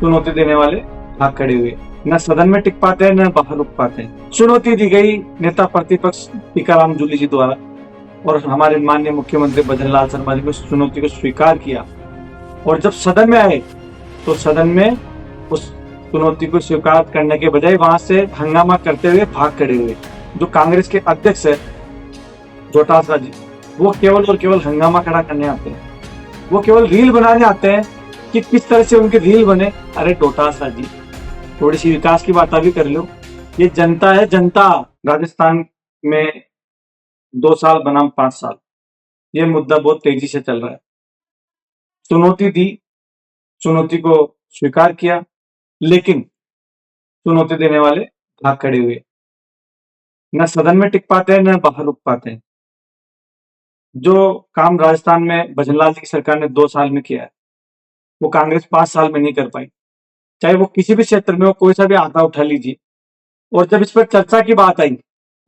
चुनौती देने वाले भाग खड़े हुए, न सदन में टिक पाते हैं न बाहर रुक पाते हैं। चुनौती दी गई नेता प्रतिपक्ष टीकाराम जूली जी द्वारा और हमारे माननीय मुख्यमंत्री भजनलाल शर्मा जी ने उस चुनौती को स्वीकार किया और जब सदन में आए तो सदन में उस चुनौती को स्वीकार करने के बजाय वहां से हंगामा करते हुए भाग खड़े हुए। जो कांग्रेस के अध्यक्ष है डोटासरा जी, वो केवल और केवल हंगामा खड़ा करने आते हैं, वो केवल रील बनाने आते हैं कि किस तरह से उनके रील बने। अरे डोटासरा जी, थोड़ी सी विकास की बात भी कर लो। ये जनता है, जनता। राजस्थान में 2 साल बनाम 5 साल, ये मुद्दा बहुत तेजी से चल रहा है। चुनौती दी, चुनौती को स्वीकार किया, लेकिन चुनौती देने वाले भाग खड़े हुए, न सदन में टिक पाते हैं न बाहर रुक पाते हैं। जो काम राजस्थान में भजनलाल जी की सरकार ने 2 साल में किया है, वो कांग्रेस 5 साल में नहीं कर पाई। चाहे वो किसी भी क्षेत्र में हो, कोई सा भी आंकड़ा उठा लीजिए। और जब इस पर चर्चा की बात आई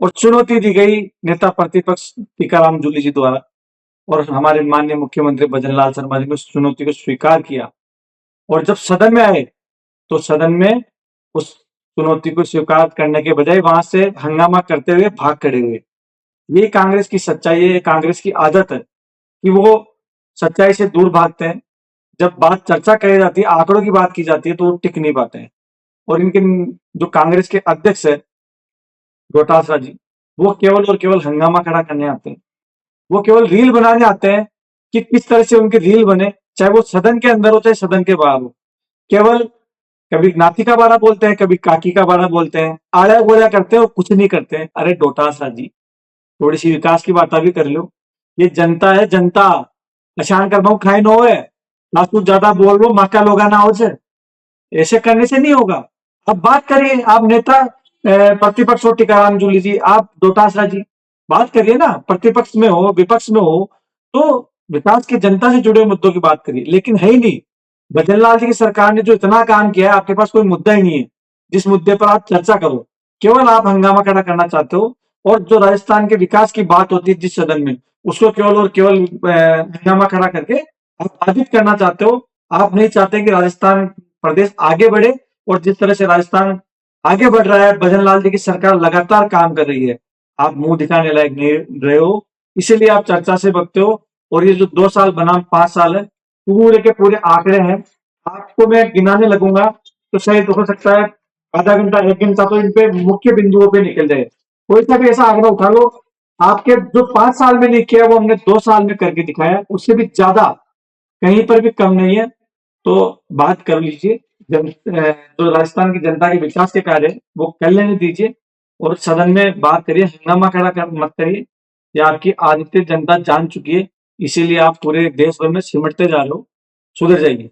और चुनौती दी गई नेता प्रतिपक्ष टीकाराम जूली जी द्वारा और हमारे माननीय मुख्यमंत्री भजनलाल शर्मा जी ने उस चुनौती को स्वीकार किया और जब सदन में आए तो सदन में उस चुनौती को स्वीकार करने के बजाय वहां से हंगामा करते हुए भाग खड़े हुए। ये कांग्रेस की सच्चाई है, ये कांग्रेस की आदत है कि वो सच्चाई से दूर भागते हैं। जब बात चर्चा करी जाती है, आंकड़ों की बात की जाती है, तो वो टिक नहीं पाते हैं। और इनके जो कांग्रेस के अध्यक्ष है डोटासरा जी, वो केवल और केवल हंगामा खड़ा करने आते हैं, वो केवल रील बनाने आते हैं कि किस तरह से उनके रील बने, चाहे वो सदन के अंदर हो चाहे सदन के बाहर हो। केवल कभी नाती का बारा बोलते हैं, कभी काकी का बारा बोलते हैं, आया गोया करते हैं और कुछ नहीं करते हैं। अरे डोटासरा जी, थोड़ी सी विकास की बात भी कर लो। ये जनता है, जनता। अशान कर खाई नो है ना, तू ज्यादा बोल लो माका लोगा ना हो से। ऐसे करने से नहीं होगा। अब बात करिए, आप नेता प्रतिपक्ष हो टीकाराम जूली जी, आप डोटासरा जी, बात करिए ना। प्रतिपक्ष में हो, विपक्ष में हो, तो विकास की जनता से जुड़े मुद्दों की बात करिए, लेकिन है ही नहीं। भजनलाल जी की सरकार ने जो इतना काम किया है, आपके पास कोई मुद्दा ही नहीं है जिस मुद्दे पर आप चर्चा करो। केवल आप हंगामा खड़ा करना चाहते हो और जो राजस्थान के विकास की बात होती है जिस सदन में, उसको केवल और केवल हंगामा खड़ा करके आप बाधित करना चाहते हो। आप नहीं चाहते कि राजस्थान प्रदेश आगे बढ़े और जिस तरह से राजस्थान आगे बढ़ रहा है, भजनलाल जी की सरकार लगातार काम कर रही है, आप मुंह दिखाने लायक नहीं रहे हो, इसीलिए आप चर्चा से बचते हो। और ये जो 2 साल बनाम 5 साल है, पूरे के पूरे आंकड़े हैं। आपको मैं गिनाने लगूंगा तो शायद हो सकता है आधा घंटा 1 घंटा तो इन पे मुख्य बिंदुओं पे निकल जाए। कोई सा भी ऐसा आंकड़ा उठा लो, आपके जो 5 साल में नहीं किया वो हमने 2 साल में करके दिखाया, उससे भी ज्यादा, कहीं पर भी कम नहीं है। तो बात कर लीजिए, जो राजस्थान की जनता के विकास के कार्य है वो कर लेने दीजिए और सदन में बात करिए, हंगामा खड़ा मत करिए। ये आपकी आदतें जनता जान चुकी है, इसीलिए आप पूरे देश भर में सिमटते जा रहे हो। सुधर जाइए।